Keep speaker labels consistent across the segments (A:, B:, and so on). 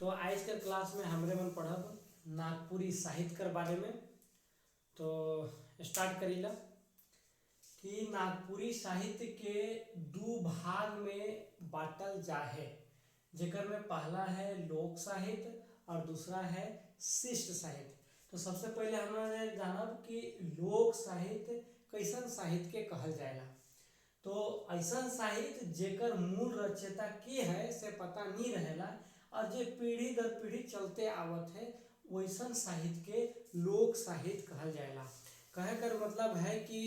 A: तो आज के क्लास में हमरे मन पढ़ब नागपुरी साहित्य कर बारे में। तो स्टार्ट करीला कि नागपुरी साहित्य के दो भाग में बांटल जा है, जेकर में पहला है लोक साहित्य और दूसरा है शिष्ट साहित्य। तो सबसे पहले हमने जानब कि लोक साहित्य कैसन साहित्य के कहल जाएला। तो ऐसा साहित्य जेकर मूल रचयिता के है से पता नहीं रहेला और जे पीढ़ी दर पीढ़ी चलते आवत है, वैसन साहित्य के लोक साहित्य कहल जाएला। कहे कर मतलब है कि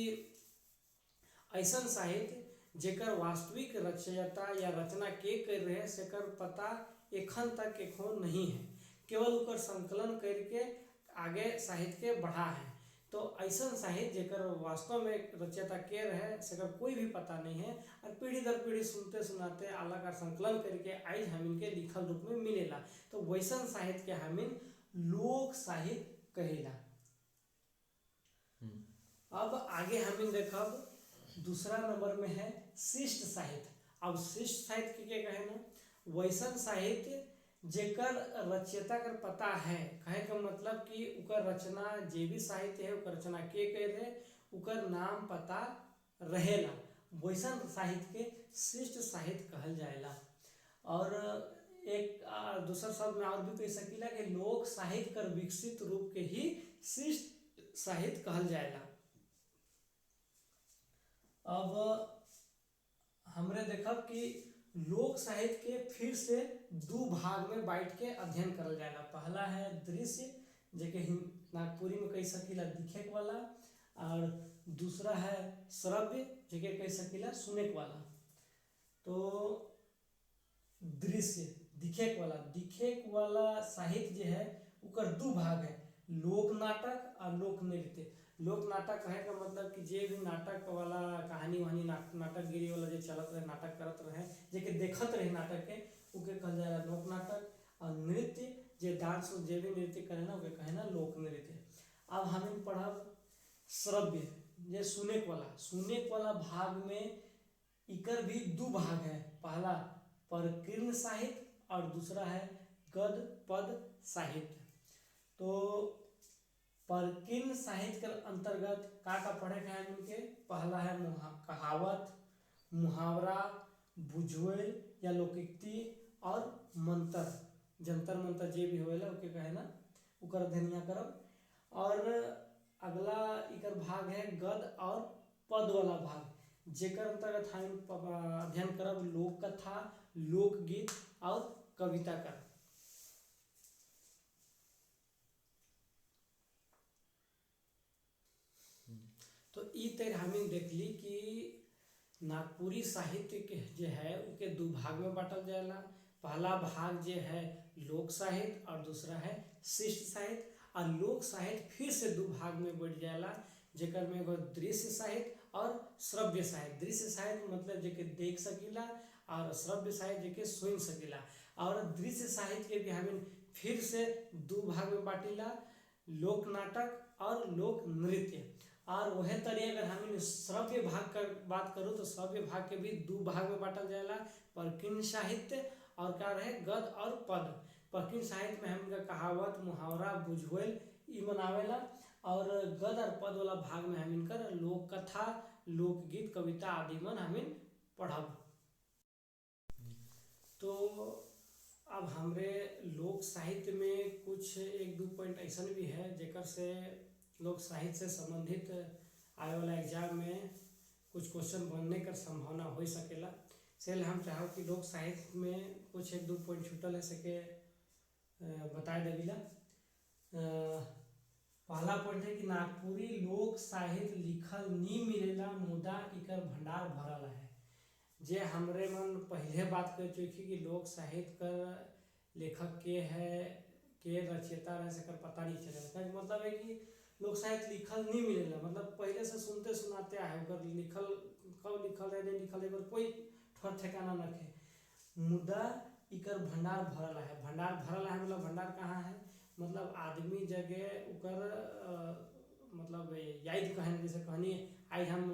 A: ऐसा साहित्य जेकर वास्तविक रचयिता या रचना के कर रहे सेकर पता एखन तक एखो नहीं है, केवल उकर संकलन करके आगे साहित्य के बढ़ा है। तो ऐसा साहित्य जेकर वास्तव में रचयिता के रहे सेकर कोई भी पता नहीं है और पीढ़ी दर पीढ़ी सुनते सुनाते अलग और संकलन करके आज हम इनके लिखल रूप में मिलेला। तो वैसा साहित्य के हम लोक साहित्य कहेला। अब आगे हम देखब दूसरा नंबर में है शिष्ट साहित्य। अब शिष्ट साहित्य के कहे ना, वैसा साहित्य जेकर रचयिता कर पता है, कहे का मतलब कि उकर रचना जे भी साहित्य है उकर रचना के रहे उकर नाम पता रहेला, वैसा साहित्य के शिष्ट साहित्य कहल जाएला। और एक दूसरा शब्द में और भी कह सकीला कि लोक साहित्य कर विकसित रूप के ही शिष्ट साहित्य कहल जाएला। अब हमरे देखब कि लोक साहित्य के फिर से दो भाग में बांट के अध्ययन करल जाएला। पहला है दृश्य, जेके नागपुरी में कह सकीला दिखे वाला, और दूसरा है श्रव्य, जेके कह सकीला सुने वाला। तो दृश्य दिखे वाला साहित्य जो है उकर दो भाग है, लोक नाटक और लोक नृत्य। लोक नाटक कहे का मतलब कि जे भी नाटक वाला कहानी वहानी नाटक गिरी वाला जो चलत रहे, नाटक करत रहे, जेके देखत रहे नाटक के, उके कहल जाएगा लोक नाटक। और नृत्य जे डांस जे भी नृत्य करे ना उके कहे ना लोक नृत्य। अब हम पढ़ब श्रव्य, जे सुने वाला भाग में इकर भी दो भाग है, पहला परकीर्णन साहित्य और दूसरा है गद्य पद साहित्य। तो परकीर्णन साहित्य के अंतर्गत का पढ़े के है इनके, पहला है कहावत, मुहावरा, बुझवेल या लोकोक्ति और मंत्र, जंतर मंत्र जे भी होएला उके कहे ना उकर अध्ययन करब। और अगला इकर भाग है गद्य और पद वाला भाग, जेकर अंतर्गत हम अध्ययन करब लोक कथा, लोकगीत और कविता का। तो ई तरह हम देख ली कि नागपुरी साहित्य के जो है उके दो भाग में बांटल जाएला। पहला भाग जो है लोक साहित्य और दूसरा है शिष्ट साहित्य। और लोक साहित्य फिर से दो भाग में बढ़ जाएला, जेकर में एगो दृश्य साहित्य और श्रव्य साहित्य। दृश्य साहित्य मतलब जेके देख सकीला और श्रव्य साहित्य जेके सुन सकीला। और दृश्य साहित्य के भी हम फिर से दो भाग में बांटीला, लोक नाटक और लोक नृत्य। और वह तरी अगर हम श्रव्य भाग का बात करूँ तो श्रव्य भाग के भी दो भाग में बांटल जाएला, परकीर्णन साहित्य और क्या रहे गद्य और पद। परकीर्णन साहित्य में हम कहावत, मुहावरा, बुझवेल ई मनावेला, और गद्य और पद वाला भाग में हम इनकर लोक कथा, लोकगीत, कविता आदि मन हम पढ़ब। तो अब हमरे लोक साहित्य में कुछ एक दो पॉइंट ऐसा भी है जेकर से लोक साहित्य से संबंधित आए वाला एग्जाम में कुछ क्वेश्चन बनने का संभावना हो सकेला। इसलिए हम चाहो कि लोक साहित्य में कुछ एक दो पॉइंट छूटल है सके बता देविला। पहला पॉइंट है कि नागपुरी लोक साहित्य लिखल नी मिलेला, मुदा इकर भंडार भरल है। जे हमरे मन पहले बात कर चुकी कि लोक साहित्य का लेखक के है, के रचयिता रहे सकर पता नहीं चलेगा। मतलब है कि लोक साहित्य लिखल नहीं मिलेला, मतलब पहले से सुनते सुनाते आए, उकर लिखल कब लिखल है नहीं लिखल है कोई ठोर ठिकाना नखे, मुदा इकर भंडार भरल है। भंडार भरल है मतलब भंडार कहाँ है, मतलब आदमी जगह उकर मतलब याद कहानी, जैसे कहानी आज हम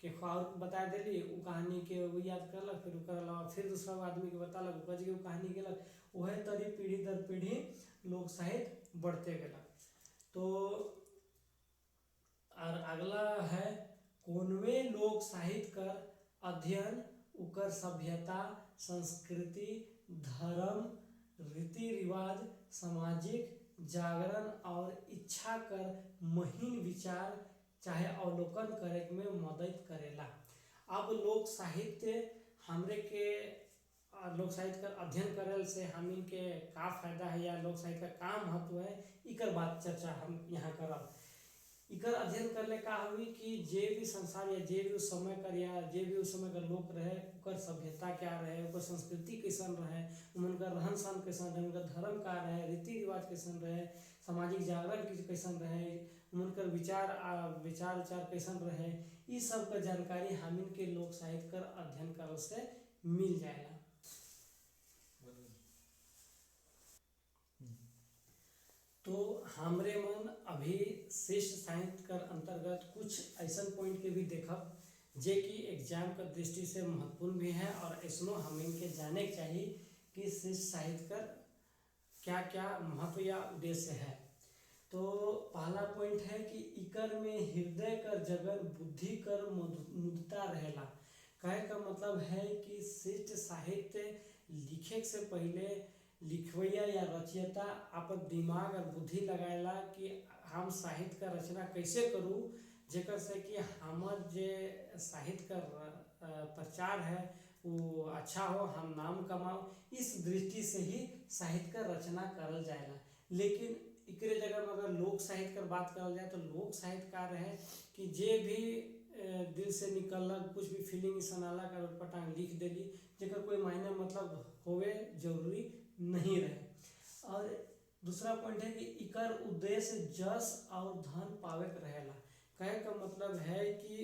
A: के और बता दिली वो कहानी के वो याद करलक, फिर उकर अलावा फिर दूसरा आदमी के बतालक, उकर जगह कहानी गेलक, वह तरी पीढ़ी दर दर पीढ़ी लोक साहित्य बढ़ते गेला। तो और अगला है कौनवे लोक साहित्य कर अध्ययन उकर सभ्यता, संस्कृति, धर्म, रीति रिवाज, सामाजिक जागरण और इच्छा कर महीन विचार चाहे अवलोकन करे में मदद करेला। अब लोक साहित्य हमरे के लोक साहित्य का अध्ययन करे से हमी के का फायदा है या लोक साहित्य का का महत्व है, इकर बात चर्चा हम यहाँ करब। इकर अध्ययन करले का हुई कि जे भी संसार या जे भी उस समय कर या जे भी उस समय का लोग रहे उकर सभ्यता क्या रहे, उकर संस्कृति कैसन रहे, उनका रहन सहन कैसन रहे, उनका धर्म का रहे, रीति रिवाज कैसन रहे, सामाजिक जागरण कैसन रहे, उनकर विचार कैसन रहे, इस सब का जानकारी हमिन के लोक साहित्य कर अध्ययन करल से मिल जाएगा। तो हमरे मन अभी शिष्ट साहित्य कर अंतर्गत कुछ ऐसा पॉइंट के भी देखब जे कि एग्जाम का दृष्टि से महत्वपूर्ण भी है और ऐसनो हम इनके जाने के चाहिए कि शिष्ट साहित्य कर क्या क्या महत्व या उद्देश्य है। तो पहला पॉइंट है कि इकर में हृदय कर जगह बुद्धि कर मुदता रहेला। कहे का मतलब है कि शिष्ट साहित्य लिखे से पहले लिखवैया या रचयिता अपन दिमाग और बुद्धि लगाएला कि हम साहित्य का रचना कैसे करूँ जेकर से कि हमर जे साहित्य का प्रचार है वो अच्छा हो, हम नाम कमाओ, इस दृष्टि से ही साहित्य का रचना करल जाएगा। लेकिन एकरे जगह में अगर लोक साहित्य कर बात करल जाए तो लोक साहित्यकार है कि जे भी दिल से निकलक कुछ भी फीलिंग सनाला कर पटांग लिख देली जेकर कोई मायने मतलब होवे जरूरी नहीं रहे। और दूसरा पॉइंट है कि इकर उद्देश्य जस और धन पावे के रहेला। कहे का मतलब है कि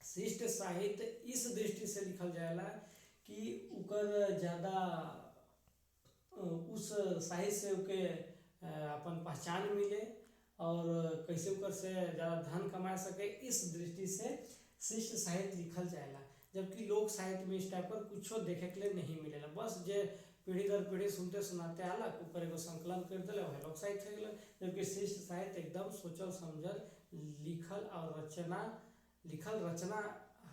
A: शिष्ट साहित्य इस दृष्टि से लिखल जाएला कि उकर ज़्यादा उस साहित्य से उके अपन पहचान मिले और कैसे उकर से ज़्यादा धन कमा सके, इस दृष्टि से शिष्ट साहित्य लिखल जाएला। जबकि लोक साहित्य में इस टाइप पर कुछ देखे के लिए नहीं मिलेला, बस जे पीढ़ी दर पीढ़ी सुनते सुनाते आलक ऊपर एगो संकलन कर दिले वह लोक साहित्य हो गया। जबकि शिष्ट साहित्य एकदम सोचल समझल लिखल रचना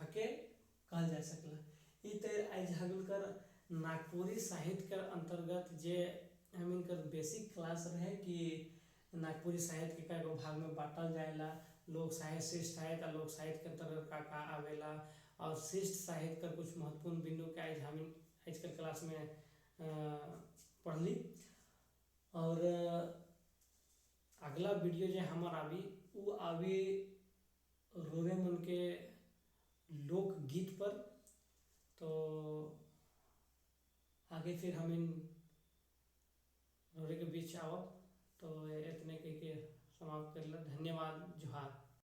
A: हके कहल जा सकला। इ आज हगलकर नागपुरी साहित्य के अंतर्गत जे हम इनकर बेसिक क्लास रहे कि नागपुरी साहित्य के कई भाग में बांटल जाएला। लोक साहित्य, शिष्ट साहित्य और लोक साहित्य के अंतर्गत का आवेला और शिष्ट साहित्य का कुछ महत्वपूर्ण बिंदु के आज हम आज के क्लास में पढ़ ली। और अगला वीडियो जो हमार आवी वो आवी रोरे मन के लोक गीत पर। तो आगे फिर हम इन रोरे के बीच आवब। तो इतने कह के समाप्त कर ला। धन्यवाद, जोहार।